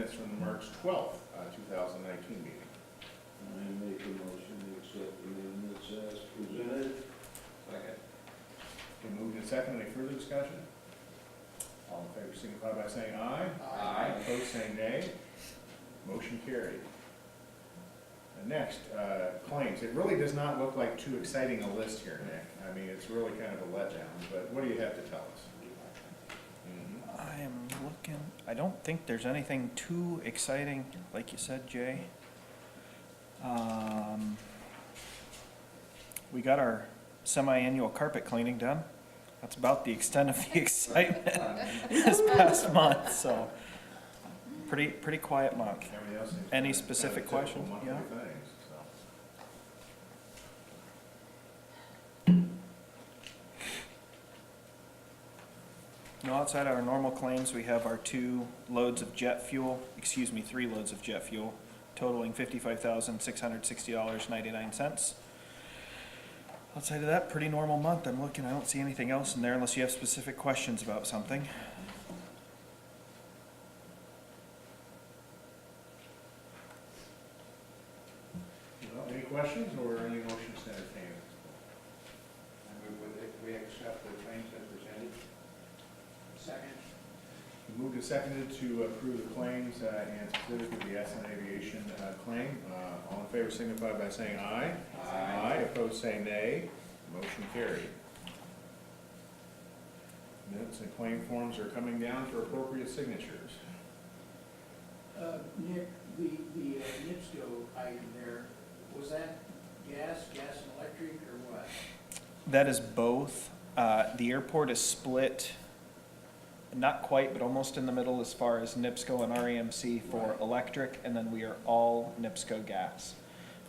minutes from the March 12th, 2019 meeting. I make a motion to accept the minutes as presented. Second. Been moved and seconded. Any further discussion? All in favor signify by saying aye. Aye. Opposed, saying nay. Motion carried. And next, claims. It really does not look like too exciting a list here, Nick. I mean, it's really kind of a letdown, but what do you have to tell us? I am looking, I don't think there's anything too exciting, like you said, Jay. We got our semi-annual carpet cleaning done. That's about the extent of the excitement this past month, so pretty quiet month. Everybody else seems Any kind of specific typical question? monthly Yeah. things, so. No, outside our normal claims, we have our 3 loads of jet fuel, totaling $55,660.99. Outside of that, pretty normal month. I'm looking, I don't see anything else in there unless you have specific questions about something. Well, any questions or any motions to entertain? I move with it, we accept the claims as presented. Second. Moved and seconded to approve the claims and specifically the SN Aviation claim. All in favor signify by saying aye. Aye. Opposed, say nay. Motion carried. Minutes and claim forms are coming down for appropriate signatures. Nick, the NIPSCO item there, was that gas and electric, or what? That is both. The airport is split, not quite, but almost in the middle as far as NIPSCO and REMC for electric, and then we are all NIPSCO gas.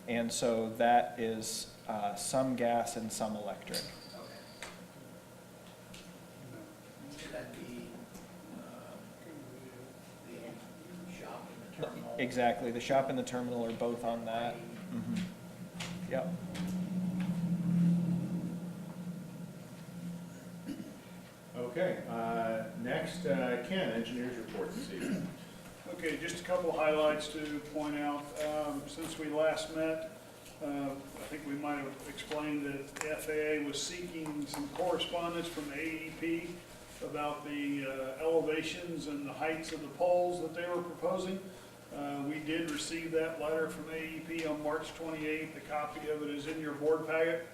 And so that is some gas and some electric. Okay. Should that be the shop in the terminal? Exactly, the shop and the terminal are both on that. Mhm. Yep. Okay, next, Ken, engineers report this evening. Okay, just a couple highlights to point out. Since we last met, I think we might have explained that the FAA was seeking some correspondence from the AEP about the elevations and the heights of the poles that they were proposing. We did receive that letter from AEP on March 28th. A copy of it is in your board packet.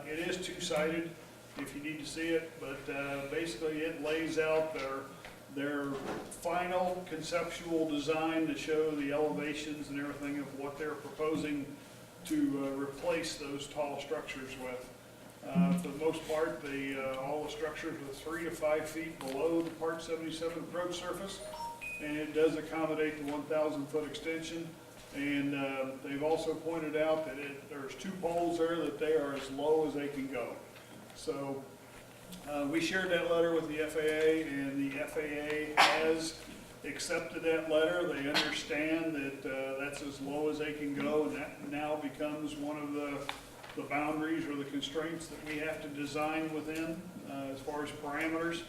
It is two-sided if you need to see it, but basically it lays out their final conceptual design to show the elevations and everything of what they're proposing to replace those tall structures with. For the most part, all the structures are 3 to 5 feet below the Part 77 approach surface, and it does accommodate the 1,000-foot extension. And they've also pointed out that there's 2 poles there that they are as low as they can go. So we shared that letter with the FAA, and the FAA has accepted that letter. They understand that that's as low as they can go, and that now becomes one of the boundaries or the constraints that we have to design within as far as parameters.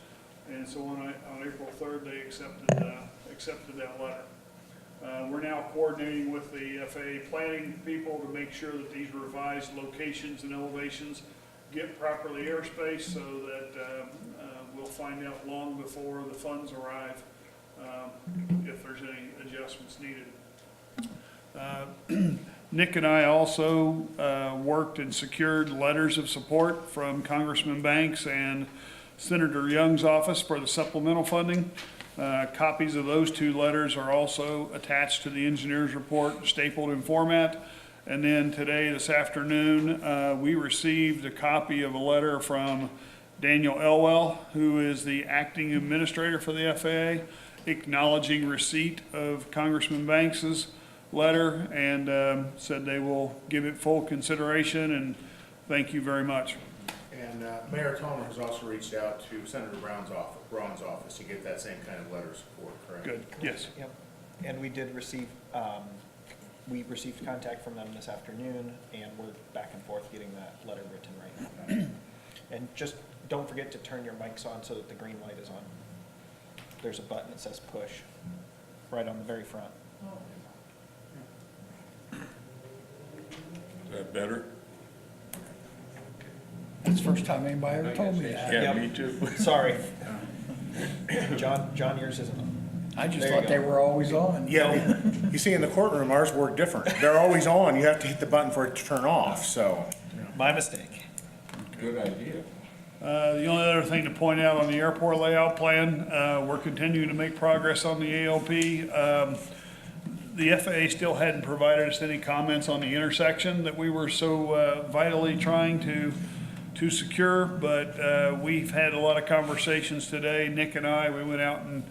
And so on April 3rd, they accepted that letter. We're now coordinating with the FAA planning people to make sure that these revised locations and elevations get properly airspace, so that we'll find out long before the funds arrive if there's any adjustments needed. Nick and I also worked and secured letters of support from Congressman Banks and Senator Young's office for the supplemental funding. Copies of those 2 letters are also attached to the engineer's report, stapled in format. And then today, this afternoon, we received a copy of a letter from Daniel Elwell, who is the acting administrator for the FAA, acknowledging receipt of Congressman Banks's letter, and said they will give it full consideration, and thank you very much. And Mayor Tomer has also reached out to Senator Braun's office to get that same kind of letter of support, correct? Good, yes. Yep. And we did receive, we received contact from them this afternoon, and we're back and forth getting that letter written right now. And just don't forget to turn your mics on so that the green light is on. There's a button that says push. right on the very front. Is that better? That's the first time anybody ever told me that. Yeah, Yep. me too. Sorry. John, yours isn't on. I just There you thought go. they were always on. Yeah, you see, in the courtroom, ours work different. They're always on, you have to hit the button for it to turn off, so. My mistake. Good idea. The only other thing to point out on the airport layout plan, we're continuing to make progress on the ALP. The FAA still hadn't provided us any comments on the intersection that we were so vitally trying to secure, but we've had a lot of conversations today. Nick and I, we went out and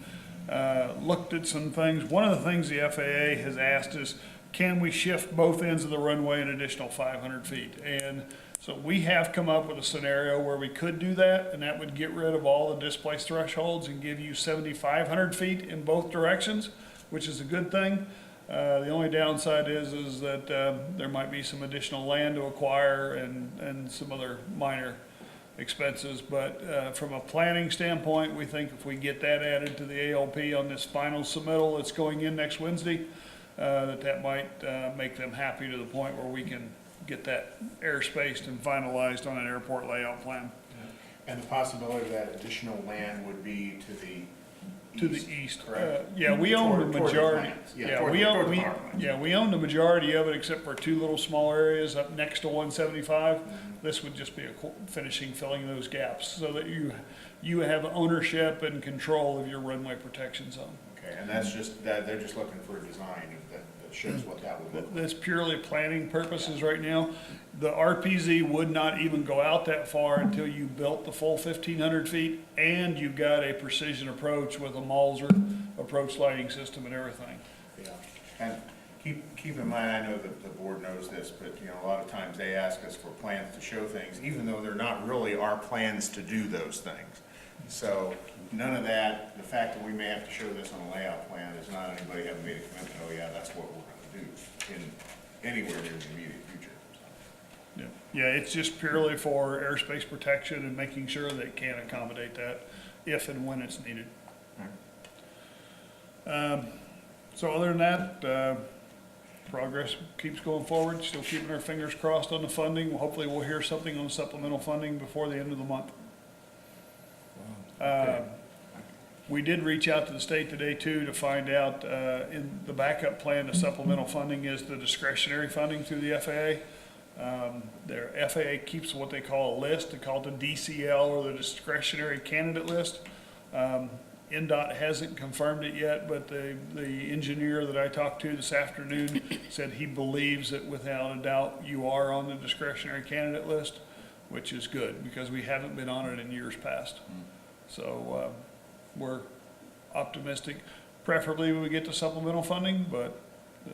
looked at some things. One of the things the FAA has asked is, can we shift both ends of the runway an additional 500 feet? And so we have come up with a scenario where we could do that, and that would get rid of all the displaced thresholds and give you 7,500 feet in both directions, which is a good thing. The only downside is that there might be some additional land to acquire and some other minor expenses. But from a planning standpoint, we think if we get that added to the ALP on this final submittal that's going in next Wednesday, that might make them happy to the point where we can get that airspace and finalized on an airport layout plan. And the possibility that additional land would be to the To the east. correct? Yeah, we own the Toward the majority. plants. Yeah, Yeah, toward we the- own, toward the we, power plants. yeah, we own the majority of it except for two little small areas up next to 175. This would just be a finishing, filling those gaps so that you have ownership and control of your runway protection zone. Okay, and that's just, that, they're just looking for a design that shows what that would look like. That's purely planning purposes right now. The RPZ would not even go out that far until you built the full 1,500 feet and you got a precision approach with a Mauser approach lighting system and everything. Yeah, and keep in mind, I know that the board knows this, but, you know, a lot of times they ask us for plans to show things, even though they're not really our plans to do those things. So none of that, the fact that we may have to show this on a layout plan is not anybody having made a commitment, oh yeah, that's what we're gonna do in anywhere near the immediate future. Yeah, yeah, it's just purely for airspace protection and making sure they can accommodate that if and when it's needed. So other than that, progress keeps going forward, still keeping our fingers crossed on the funding. Hopefully we'll hear something on supplemental funding before the end of the month. We did reach out to the state today too to find out, in the backup plan, the supplemental funding is the discretionary funding through the FAA. Their FAA keeps what they call a list, they call it the DCL or the discretionary candidate list. NDOT hasn't confirmed it yet, but the engineer that I talked to this afternoon said he believes that without a doubt you are on the discretionary candidate list, which is good because we haven't been on it in years past. So we're optimistic. Preferably we get the supplemental funding, but the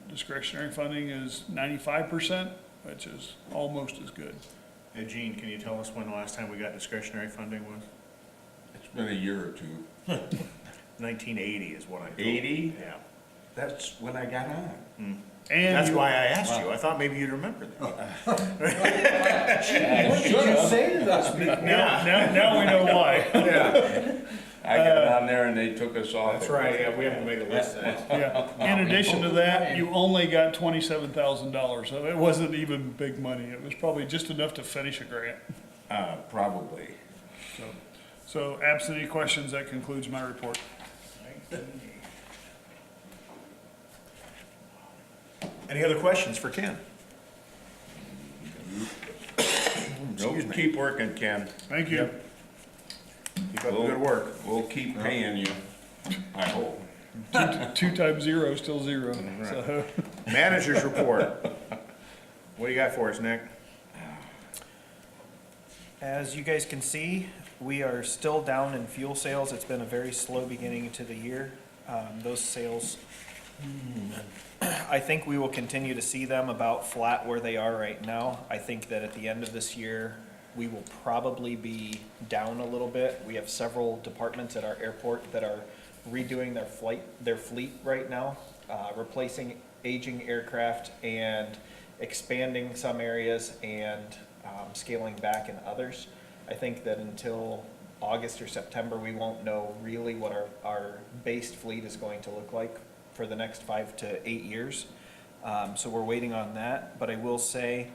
discretionary funding is 95%, which is almost as good. Hey, Gene, can you tell us when the last time we got discretionary funding was? It's been a year or two. 1980 is what I told. 80? Yeah. That's when I got on. And That's you- why I asked you. I thought maybe you'd remember that. What did you say to those people? Now we know why. Yeah, I got on there and they took us off. that's right. Yeah, we haven't made a list yet. Yeah. In addition to that, you only got $27,000, so it wasn't even big money. It was probably just enough to finish a grant. Probably. So absent any questions, that concludes my report. Any other questions for Ken? Nope, keep working, Ken. Thank you. Keep up the good work. We'll keep paying you, I hope. 2 times 0 is still 0. So, Manager's report. What do you got for us, Nick? As you guys can see, we are still down in fuel sales. It's been a very slow beginning to the year. Those sales, I think we will continue to see them about flat where they are right now. I think that at the end of this year, we will probably be down a little bit. We have several departments at our airport that are redoing their fleet right now, replacing aging aircraft and expanding some areas and scaling back in others. I think that until August or September, we won't know really what our based fleet is going to look like for the next 5 to 8 years. So we're waiting on that, but I will say,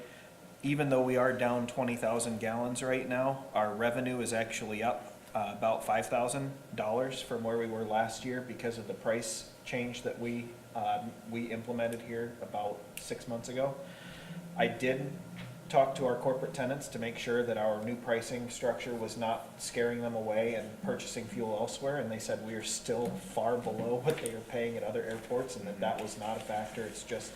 even though we are down 20,000 gallons right now, our revenue is actually up about $5,000 from where we were last year because of the price change that we implemented here about 6 months ago. I did talk to our corporate tenants to make sure that our new pricing structure was not scaring them away and purchasing fuel elsewhere, and they said we are still far below what they are paying at other airports, and that was not a factor. It's just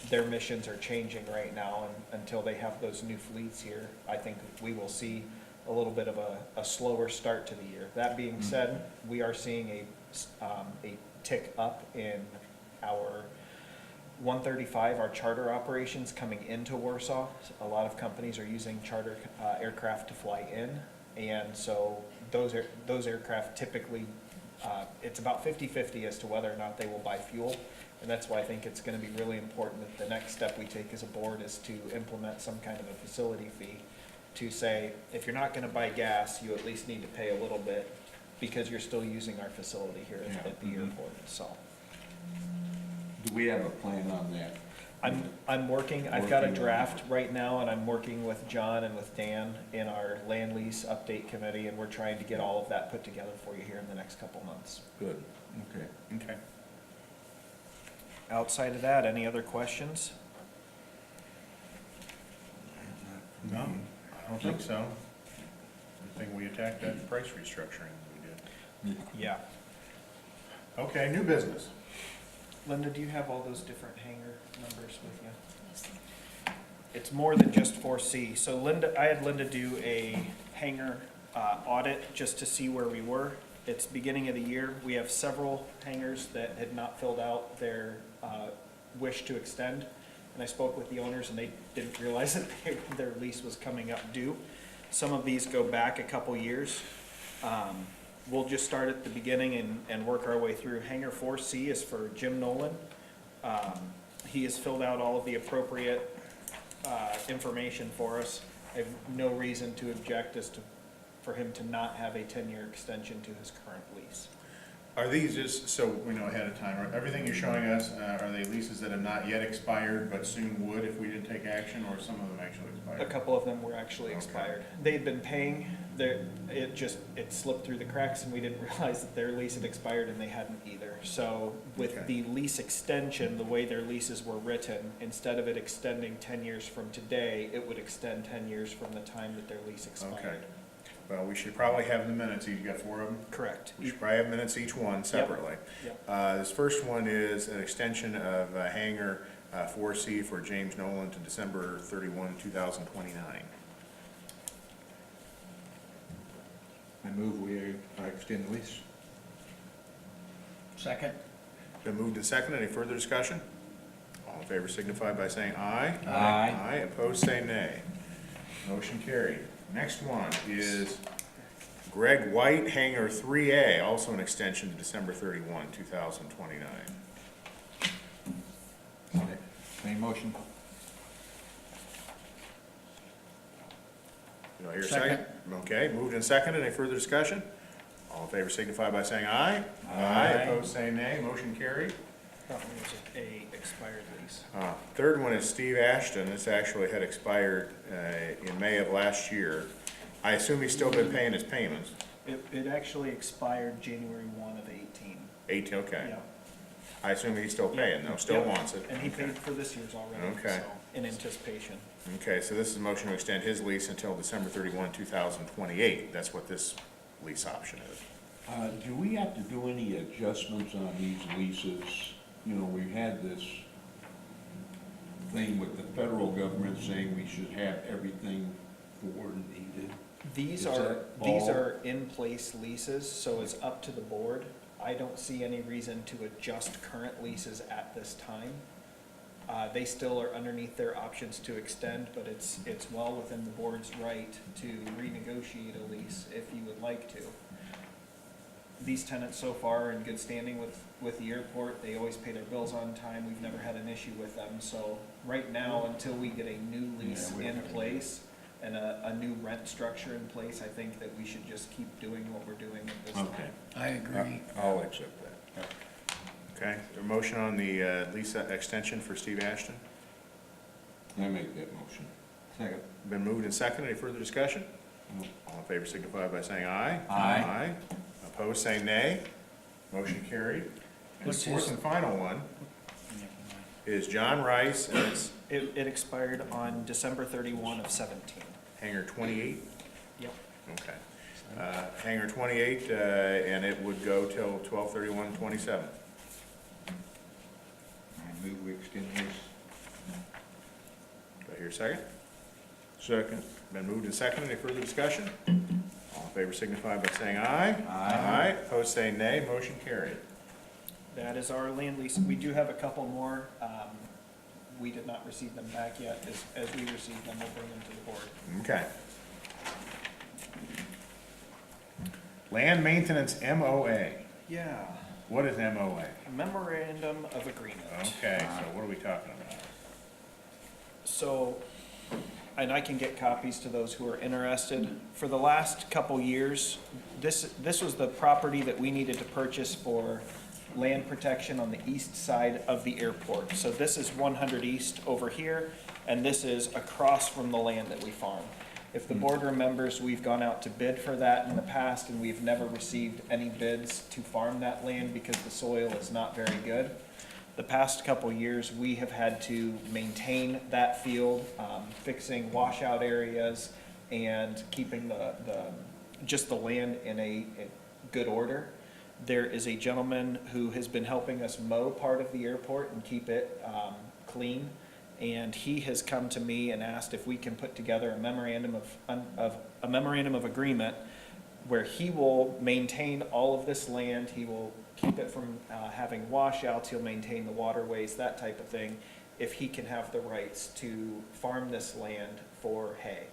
their missions are changing right now, and until they have those new fleets here, I think we will see a little bit of a slower start to the year. That being said, we are seeing a tick up in our 135, our charter operations coming into Warsaw. A lot of companies are using charter aircraft to fly in, and so those aircraft typically, it's about 50-50 as to whether or not they will buy fuel, and that's why I think it's going to be really important that the next step we take as a board is to implement some kind of a facility fee to say, if you're not going to buy gas, you at least need to pay a little bit because you're still using our facility here at the airport, so. Do we have a plan on that? I'm working, I've got a draft right now, and I'm working with John and with Dan in our land lease update committee, and we're trying to get all of that put together for you here in the next couple months. Good, okay. Okay. Outside of that, any other questions? No, I don't think so. I think we attacked that price restructuring we did. Yeah. Okay, new business. Linda, do you have all those different hangar numbers with you? It's more than just 4C. So I had Linda do a hangar audit just to see where we were. It's beginning of the year. We have several hangars that had not filled out their wish to extend. And I spoke with the owners, and they didn't realize that their lease was coming up due. Some of these go back a couple years. We'll just start at the beginning and work our way through. Hangar 4C is for Jim Nolan. He has filled out all of the appropriate information for us. I have no reason to object for him to not have a 10-year extension to his current lease. Are these just, so we know ahead of time, everything you're showing us, are they leases that have not yet expired but soon would if we didn't take action, or some of them actually expired? A couple of them were actually expired. They'd been paying, it slipped through the cracks, and we didn't realize that their lease had expired, and they hadn't either. So with Okay. the lease extension, the way their leases were written, instead of it extending 10 years from today, it would extend 10 years from the time that their lease Okay. expired. Well, we should probably have the minutes, you got 4 of them? Correct. We should probably have minutes each one separately. Yep. This first one is an extension of hangar 4C for James Nolan to December 31, 2029. I move we extend the lease. Second? Been moved and seconded. Any further discussion? All in favor signify by saying aye. Aye. Aye, opposed say nay. Motion carried. Next one is Greg White, hangar 3A, also an extension to December 31, 2029. Same motion. Do I hear a second? Okay, moved and seconded. Any further discussion? All in favor signify by saying aye. Aye. Opposed say nay. Motion carried. That one was a expired lease. Third one is Steve Ashton. This actually had expired in May of last year. I assume he's still been paying his payments. It actually expired January 1 of 18. 18, okay. Yeah. I assume he's still paying though, still Yep. wants it. And he Okay. paid for this year's already, Okay. so, in anticipation. Okay, so this is a motion to extend his lease until December 31, 2028. That's what this lease option is. Do we have to do any adjustments on these leases? You know, we've had this thing with the federal government saying we should have everything coordinated. These Is are, that these all? are in-place leases, so it's up to the board. I don't see any reason to adjust current leases at this time. They still are underneath their options to extend, but it's well within the board's right to renegotiate a lease if you would like to. These tenants so far are in good standing with the airport. They always pay their bills on time. We've never had an issue with them. So right now, until we get a new lease Yeah, we don't in have a- place, and a new rent structure in place, I think that we should just keep doing what we're doing at this time. Okay. I agree. I'll accept that. Okay, a motion on the lease extension for Steve Ashton? I make that motion. Second. Been moved and seconded. Any further discussion? No. All in favor signify by saying aye. Aye. Opposed, say nay. Motion carried. And the This fourth is- and final one is John Rice, and it's It expired on December 31 of 17. hangar 28? Yep. Okay. Hangar 28, and it would go till 12/31/27. I move we extend this. Do I hear a second? Second. Been moved and seconded. Any further discussion? All in favor signify by saying aye. Aye. Opposed, say nay. Motion carried. That is our land lease. We do have a couple more. We did not receive them back yet. As we receive them, we'll bring them to the board. Okay. Land Maintenance MOA. Yeah. What is MOA? Memorandum of Agreement. Okay, so what are we talking about? So, and I can get copies to those who are interested. For the last couple years, this was the property that we needed to purchase for land protection on the east side of the airport. So this is 100 East over here, and this is across from the land that we farm. If the board remembers, we've gone out to bid for that in the past, and we've never received any bids to farm that land because the soil is not very good. The past couple years, we have had to maintain that field, fixing washout areas and keeping just the land in a good order. There is a gentleman who has been helping us mow part of the airport and keep it clean. And he has come to me and asked if we can put together a memorandum of agreement where he will maintain all of this land. He will keep it from having washouts. He'll maintain the waterways, that type of thing, if he can have the rights to farm this land for hay.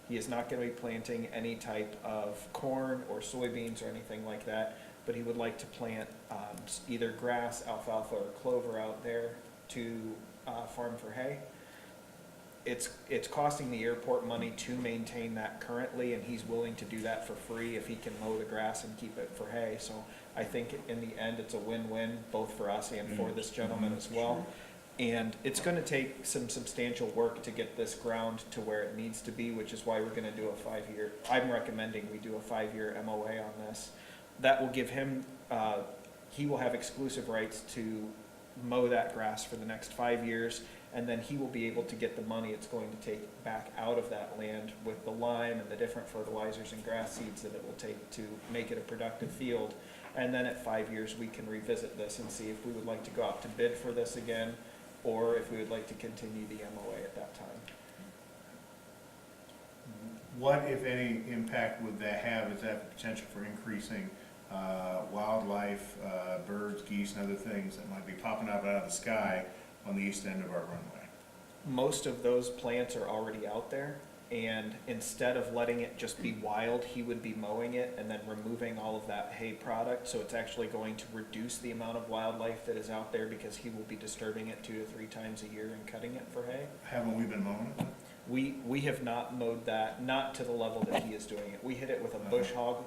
He is not going to be planting any type of corn or soybeans or anything like that, but he would like to plant either grass, alfalfa, or clover out there to farm for hay. It's costing the airport money to maintain that currently, and he's willing to do that for free if he can mow the grass and keep it for hay. So I think in the end, it's a win-win, both for us and for this gentleman as well. And it's gonna take some substantial work to get this ground to where it needs to be, which is why we're gonna do a 5-year, I'm recommending we do a 5-year MOA on this. That will give him, he will have exclusive rights to mow that grass for the next 5 years, and then he will be able to get the money it's going to take back out of that land with the lime and the different fertilizers and grass seeds that it will take to make it a productive field. And then at 5 years, we can revisit this and see if we would like to go out to bid for this again, or if we would like to continue the MOA at that time. What, if any, impact would that have? Is that the potential for increasing wildlife, birds, geese, and other things that might be popping up out of the sky on the east end of our runway? Most of those plants are already out there, and instead of letting it just be wild, he would be mowing it and then removing all of that hay product. So it's actually going to reduce the amount of wildlife that is out there because he will be disturbing it 2 to 3 times a year and cutting it for hay. Haven't we been mowing it? We have not mowed that, not to the level that he is doing it. We hit it with a bush hog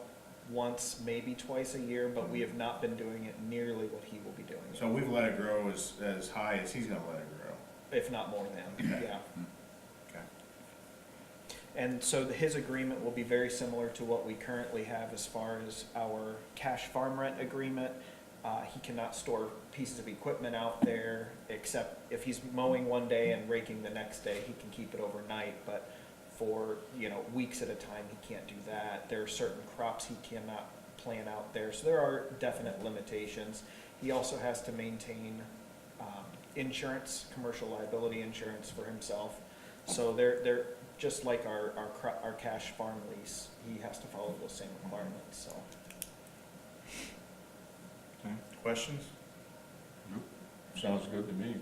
once, maybe twice a year, but we have not been doing it nearly what he will be doing it, So we've let it grow as high as he's gonna let it grow. if not more than, Okay. yeah. Okay. And so his agreement will be very similar to what we currently have as far as our cash farm rent agreement. He cannot store pieces of equipment out there, except if he's mowing one day and raking the next day, he can keep it overnight, but for, weeks at a time, he can't do that. There are certain crops he cannot plant out there, so there are definite limitations. He also has to maintain insurance, commercial liability insurance for himself. So they're just like our cash farm lease, he has to follow those same requirements, so. Questions? Sounds good to me.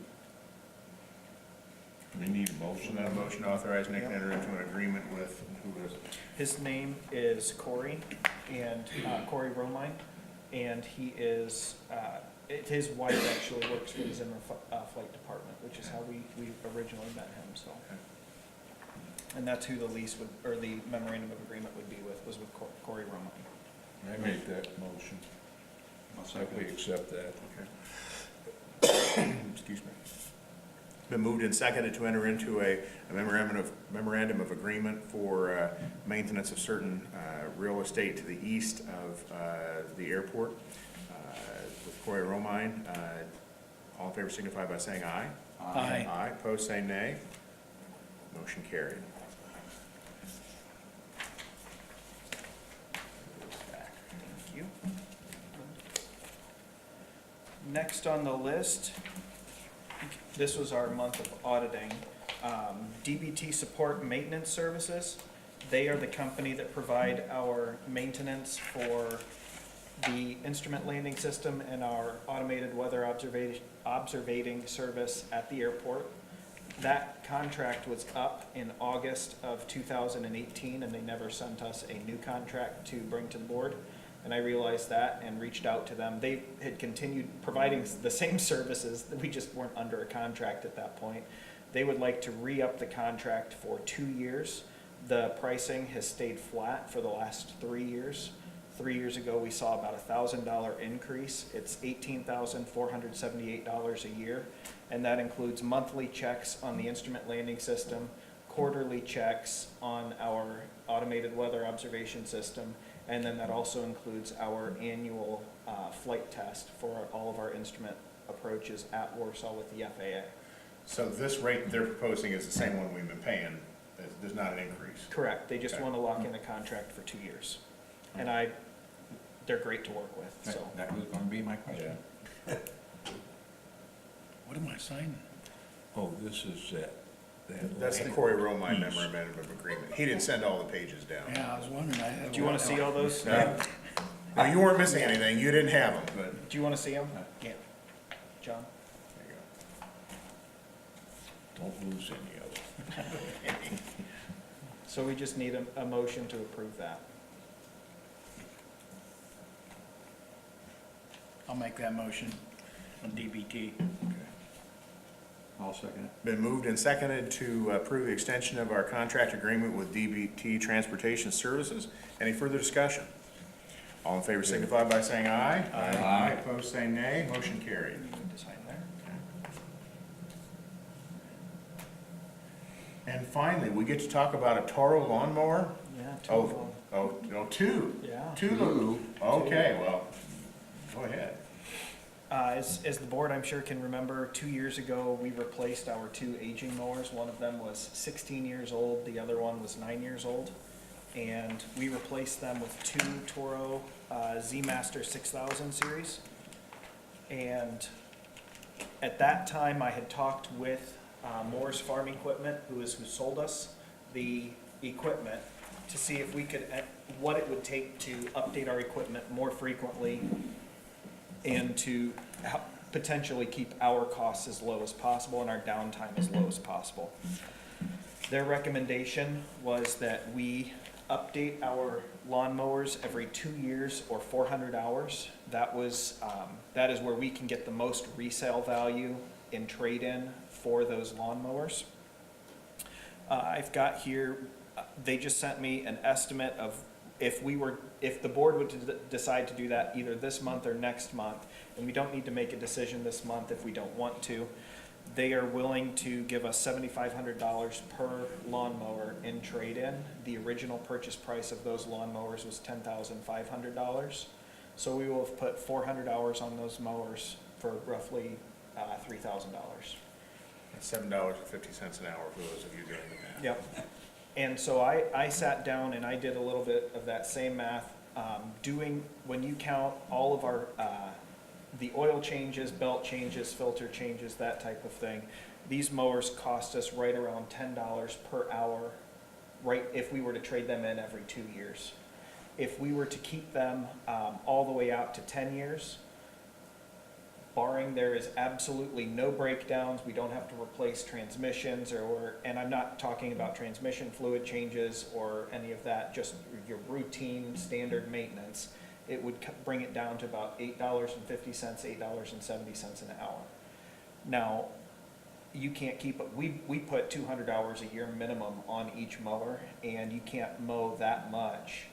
We need a motion. Motion, that motion to authorize Nick to enter into an agreement with, who is it? His name is Corey, and Corey Romine, and he is, his wife actually works for the Zimmer Flight Department, which is how we originally met him, so. And that's who the lease would, or the memorandum of agreement would be with, was with Corey Romine. I make that motion. We accept that. Excuse me. Been moved and seconded to enter into a memorandum of agreement for maintenance of certain real estate to the east of the airport with Corey Romine. All in favor signify by saying aye. Aye. Aye, opposed say nay. Motion carried. Thank you. Next on the list, this was our month of auditing. DBT Support Maintenance Services. They are the company that provide our maintenance for the instrument landing system and our automated weather observating service at the airport. That contract was up in August of 2018, and they never sent us a new contract to bring to the board. And I realized that and reached out to them. They had continued providing the same services, we just weren't under a contract at that point. They would like to re-up the contract for 2 years. The pricing has stayed flat for the last 3 years. 3 years ago, we saw about $1,000 increase. It's $18,478 a year, and that includes monthly checks on the instrument landing system, quarterly checks on our automated weather observation system, and then that also includes our annual flight test for all of our instrument approaches at Warsaw with the FAA. So this rate they're proposing is the same one we've been paying. There's not an increase. Correct, they just Okay. want to lock in the contract for 2 years. And they're great to work with, so. That was gonna be my question. What am I signing? Oh, this is that. That's the Corey Romine memorandum of agreement. He didn't send all the pages down. Yeah, I was wondering, Do you want to see all those? No, No, you weren't missing anything. You didn't have them, but Do you want to see them? Yeah. John? there you go. Don't lose any of it. So we just need a motion to approve that. I'll make that motion on DBT. I'll second it. Been moved and seconded to approve the extension of our contract agreement with DBT Transportation Services. Any further discussion? All in favor signify by saying aye. Aye. Opposed say nay. Motion carried. You need to sign there. And finally, we get to talk about a Toro lawnmower. Yeah, two Oh, of them. two. Yeah. Two. Okay, well, go ahead. As the board, I'm sure, can remember, 2 years ago, we replaced our 2 aging mowers. One of them was 16 years old, the other one was 9 years old. And we replaced them with 2 Toro Z-Master 6000 series. And at that time, I had talked with Moore's Farm Equipment, who sold us the equipment, to see if we could, what it would take to update our equipment more frequently and to potentially keep our costs as low as possible and our downtime as low as possible. Their recommendation was that we update our lawnmowers every 2 years or 400 hours. That is where we can get the most resale value in trade-in for those lawnmowers. I've got here, they just sent me an estimate of if the board would decide to do that either this month or next month, and we don't need to make a decision this month if we don't want to, they are willing to give us $7,500 per lawnmower in trade-in. The original purchase price of those lawnmowers was $10,500. So we will have put 400 hours on those mowers for roughly $3,000. That's $7.50 an hour for those of you doing the math. Yep. And so I sat down and I did a little bit of that same math, when you count all of our, the oil changes, belt changes, filter changes, that type of thing, these mowers cost us right around $10 per hour, right, if we were to trade them in every 2 years. If we were to keep them all the way out to 10 years, barring there is absolutely no breakdowns, we don't have to replace transmissions and I'm not talking about transmission fluid changes or any of that, just your routine standard maintenance, it would bring it down to about $8.50, $8.70 an hour. Now, you can't keep it, we put 200 hours a year minimum on each mower, and you can't mow that much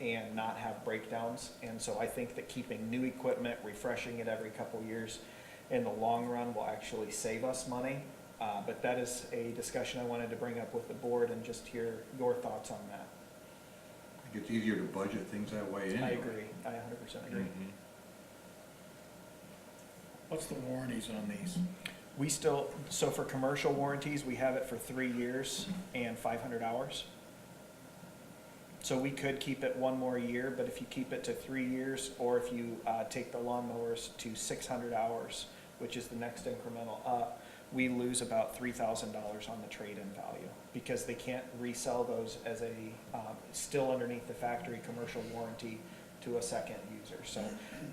and not have breakdowns. And so I think that keeping new equipment, refreshing it every couple years, in the long run will actually save us money. But that is a discussion I wanted to bring up with the board and just hear your thoughts on that. It gets easier to budget things that way anyway. I agree, I 100% agree. What's the warranties on these? We still, so for commercial warranties, we have it for 3 years and 500 hours. So we could keep it one more year, but if you keep it to 3 years, or if you take the lawnmowers to 600 hours, which is the next incremental up, we lose about $3,000 on the trade-in value, because they can't resell those as a, still underneath the factory commercial warranty to a second user. So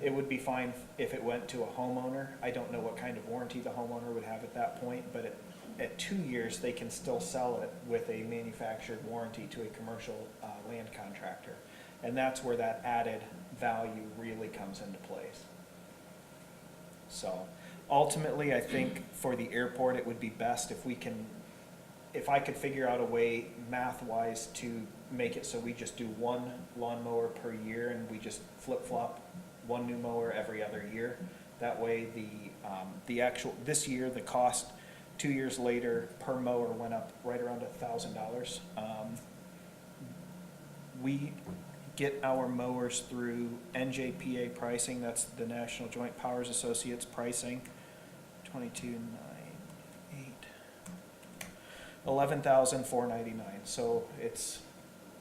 it would be fine if it went to a homeowner. I don't know what kind of warranty the homeowner would have at that point, but at 2 years, they can still sell it with a manufactured warranty to a commercial land contractor. And that's where that added value really comes into place. So ultimately, I think for the airport, it would be best if I could figure out a way math-wise to make it so we just do one lawnmower per year and we just flip-flop one new mower every other year. That way the actual, this year, the cost 2 years later per mower went up right around $1,000. We get our mowers through NJPA pricing, that's the National Joint Powers Associates pricing, 22,998, 11,499. So it's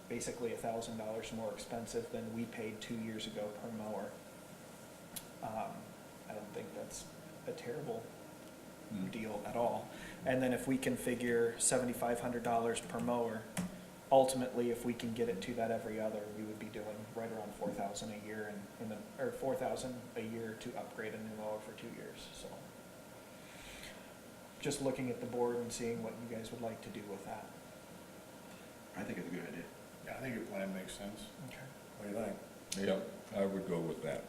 basically $1,000 more expensive than we paid 2 years ago per mower. I don't think that's a terrible deal at all. And then if we can figure $7,500 per mower, ultimately, if we can get it to that every other, we would be doing right around $4,000 a year, or $4,000 a year to upgrade a new mower for 2 years. So, just looking at the board and seeing what you guys would like to do with that. I think it's a good idea. Yeah, I think your plan makes sense. Okay. What do you think? Yep, I would go with that.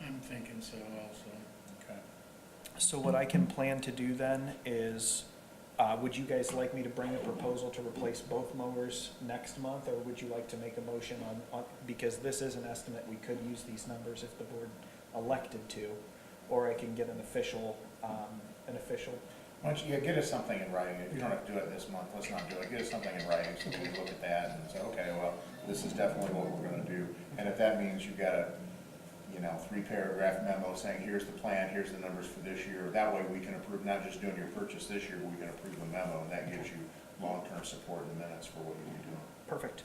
I'm thinking so also. Okay. So what I can plan to do then is, would you guys like me to bring a proposal to replace both mowers next month, or would you like to make a motion on, because this is an estimate, we could use these numbers if the board elected to, or I can get an official, Why don't you get us something in writing? If you don't have to do it this month, let's not do it. Get us something in writing so we look at that and say, okay, well, this is definitely what we're gonna do. And if that means you've got a, 3-paragraph memo saying, here's the plan, here's the numbers for this year, that way we can approve, not just doing your purchase this year, but we can approve the memo, and that gives you long-term support in the minutes for what you'll be doing. perfect.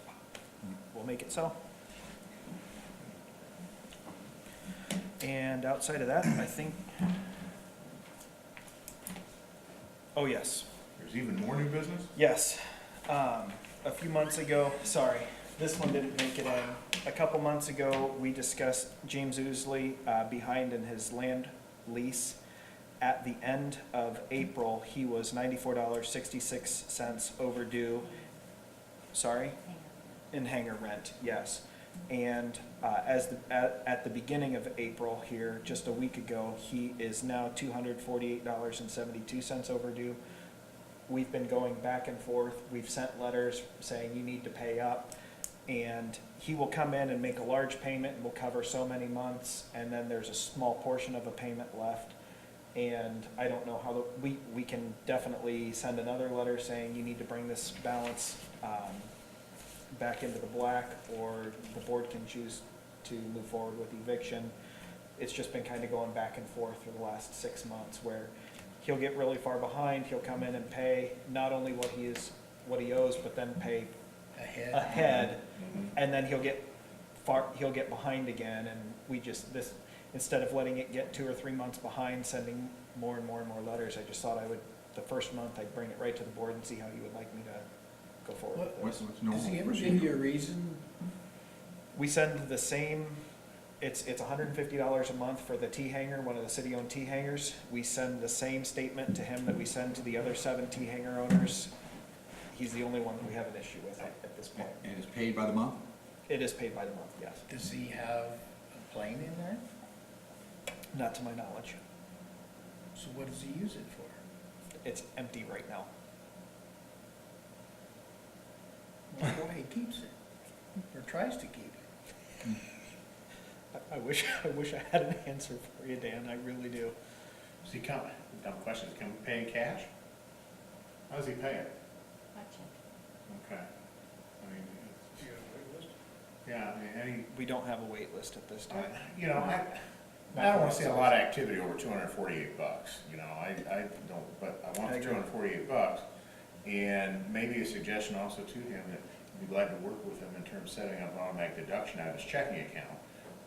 We'll make it so. And outside of that, I think, oh yes. There's even more new business? Yes. A few months ago, sorry, this one didn't make it in. A couple months ago, we discussed James Oosley behind in his land lease. At the end of April, he was $94.66 overdue. Sorry? In hangar rent, yes. And at the beginning of April here, just a week ago, he is now $248.72 overdue. We've been going back and forth. We've sent letters saying you need to pay up. And he will come in and make a large payment and will cover so many months, and then there's a small portion of a payment left. And I don't know how, we can definitely send another letter saying you need to bring this balance back into the black, or the board can choose to move forward with eviction. It's just been kind of going back and forth for the last 6 months, where he'll get really far behind, he'll come in and pay not only what he owes, but then pay ahead, and then he'll get behind again, and we just, instead of letting it get 2 or 3 months behind, sending more and more and more letters, I just thought the first month I'd bring it right to the board and see how you would like me to go forward with What's this. normal Does he ever give procedure? you a reason? We send the same, it's $150 a month for the T-hanger, one of the city-owned T-hangers. We send the same statement to him that we send to the other 7 T-hanger owners. He's the only one that we have an issue with at this point. And it's paid by the month? It is paid by the month, yes. Does he have a plane in there? Not to my knowledge. So what does he use it for? it's empty right now. That's why he keeps it, or tries to keep it. I wish I had an answer for you, Dan, I really do. Does he come, dumb questions, can we pay in cash? How does he pay it? Okay. I mean, You got a wait list? yeah, I mean, We don't have a wait list at this time. you know, I don't wanna see a lot of activity over $248, you know, I don't, but I want I the agree. $248. And maybe a suggestion also to him that we'd be glad to work with him in terms of setting up an automatic deduction out of his checking account.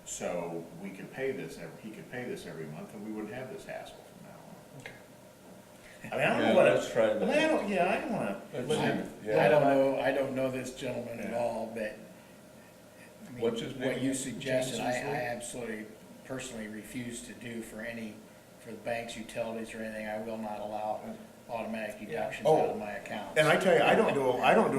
So we could pay this, he could pay this every month and we wouldn't have this hassle from now on. I mean, I don't know what, let's try I mean, that. I don't, yeah, I don't wanna. Yeah. I don't know this gentleman at all, but I mean, What's his name? what you suggested, I Jameson's name? absolutely personally refuse to do for the bank's utilities or anything. I will not allow automatic deductions out of my accounts. And I tell you, I don't do a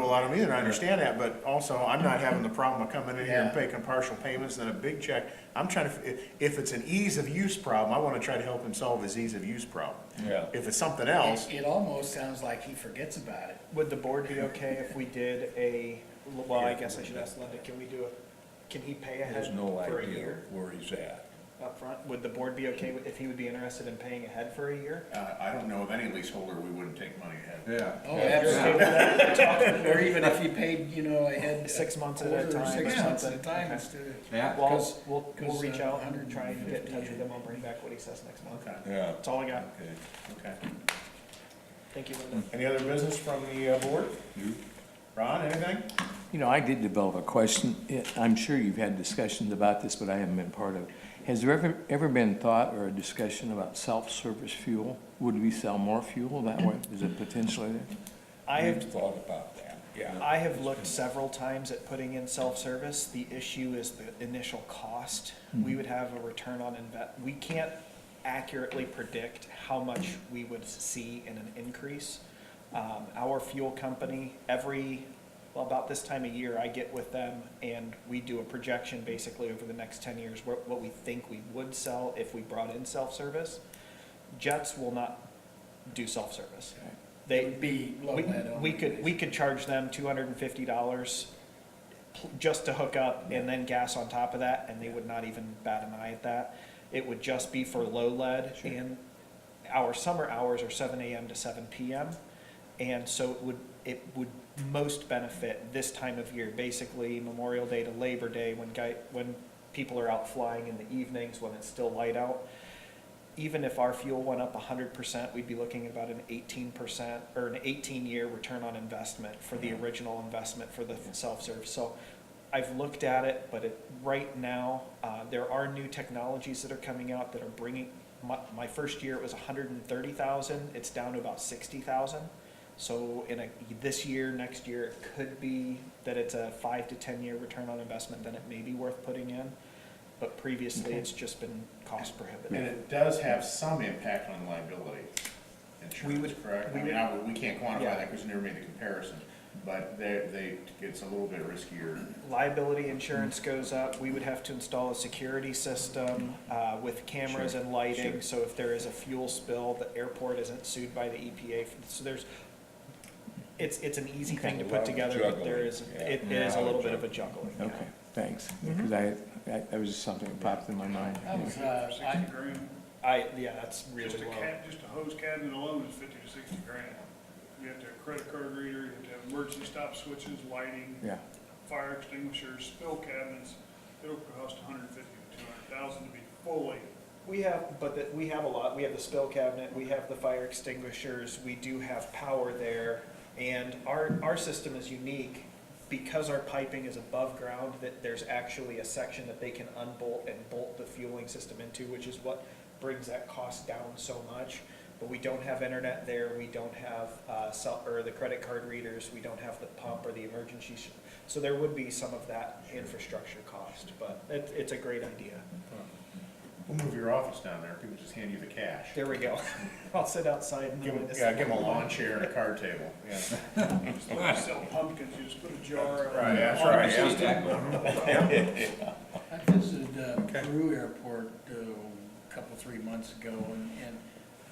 lot of them either, and I understand that, but also, I'm not having the problem of coming in here and Yeah. making partial payments and a big check. I'm trying to, if it's an ease of use problem, I wanna try to help him solve his ease of use problem. Yeah. If it's something else, It almost sounds like he forgets about it. Would the board be okay if we did well, I guess I should ask Linda, can he pay ahead Has no for a idea year where he's at. up front? Would the board be okay if he would be interested in paying ahead for a year? I don't know of any leaseholder we wouldn't take money ahead. Yeah. Oh, If you're okay with that, Or even if you paid, ahead. 6 months at a quarter or time or 6 months at a something. time Okay. instead of. Yeah. Well, 'Cause- we'll 'cause, reach out and 150 try and get in touch with him. I'll bring back what he says next month. Okay, Yeah. That's all I got. Okay. okay. Thank you, Linda. Any other business from the board? You? Ron, anything? I did develop a question. I'm sure you've had discussions about this, but I haven't been part of it. Has there ever been thought or a discussion about self-service fuel? Would we sell more fuel that way? Is it potentially there? We've thought about that, yeah. I have looked several times at putting in self-service. The issue is the initial cost. We would have a return on we can't accurately predict how much we would see in an increase. Our fuel company, about this time of year, I get with them and we do a projection basically over the next 10 years, what we think we would sell if we brought in self-service. Jets will not do self-service. It would be low lead only. We could charge them $250 just to hook up and then gas on top of that, and they would not even bat an eye at that. It would just be for low lead, and our summer hours are 7 AM to 7 PM. And so it would most benefit this time of year, basically Memorial Day to Labor Day, when people are out flying in the evenings, when it's still light out. Even if our fuel went up 100%, we'd be looking at about an 18% or an 18-year return on investment for the original investment for the self-serve. So I've looked at it, but right now, there are new technologies that are coming out that are bringing, my first year it was 130,000, it's down to about 60,000. So this year, next year, it could be that it's a 5 to 10 year return on investment, then it may be worth putting in. But previously, it's just been cost And prohibitive. it does have some impact on liability insurance, would- correct? we I mean, we can't quantify Yeah. that because we never made the comparison, but it's a little bit riskier. Liability insurance goes up, we would have to install a security system with cameras Sure, and lighting, sure. so if there is a fuel spill, the airport isn't sued by the EPA. So it's an easy thing to put together, but there is, Juggling, it yeah. is a little bit of a juggling. yeah. Okay, thanks. Because that was just something that popped in my mind. That was, 60 grand. That's really Just low. just a hose cabinet alone is 50 to 60 grand. You have to have a credit card reader, you have to have emergency stop switches, lighting, Yeah, fire extinguishers, spill cabinets. It'll cost 150 to 200,000 to be fully. We have a lot, we have the spill cabinet, we have the fire extinguishers, we do have power there, and our system is unique because our piping is above ground, that there's actually a section that they can unbolt and bolt the fueling system into, which is what brings that cost down so much. But we don't have internet there, we don't have the credit card readers, we don't have the pump or the emergency. So there would be some of that infrastructure cost, but it's a great idea. We'll move your office down there, people just hand you the cash. There we go. I'll sit outside and Give them a lawn chair and a card table, yeah. Just like you sell pumpkins, you just put a jar. Right, that's right, yeah. I visited Peru Airport a couple, 3 months ago, and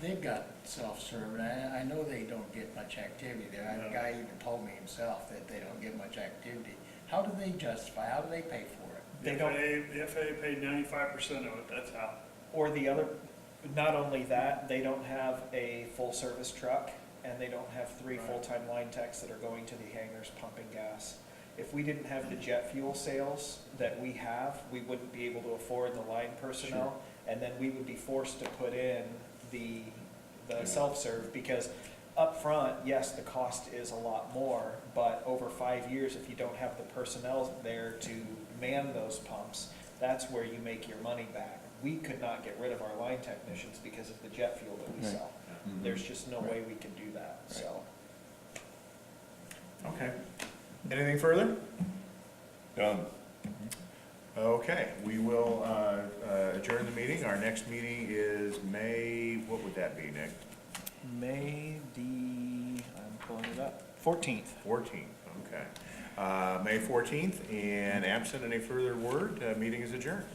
They've got self-serve, and I know they don't get much activity there. The guy even told me himself that they don't get much activity. How do they justify, how do they pay for it? They don't, The FAA paid 95% of it, that's how. or the other, not only that, they don't have a full-service truck, and they don't have three Right. full-time line techs that are going to the hangars pumping gas. If we didn't have the jet fuel sales that we have, we wouldn't be able to afford the line personnel, and then we would be forced to put in the self-serve, because up front, yes, the cost is a lot more, but over 5 years, if you don't have the personnel there to man those pumps, that's where you make your money back. We could not get rid of our line technicians because of the jet fuel that we Right. sell. There's just no way we can do that, so. Okay. Anything further? Done. Okay, we will adjourn the meeting. Our next meeting is May, what would that be, Nick? May the, I'm pulling it up, 14th. 14th, okay. May 14th, and absent any further word, meeting is adjourned.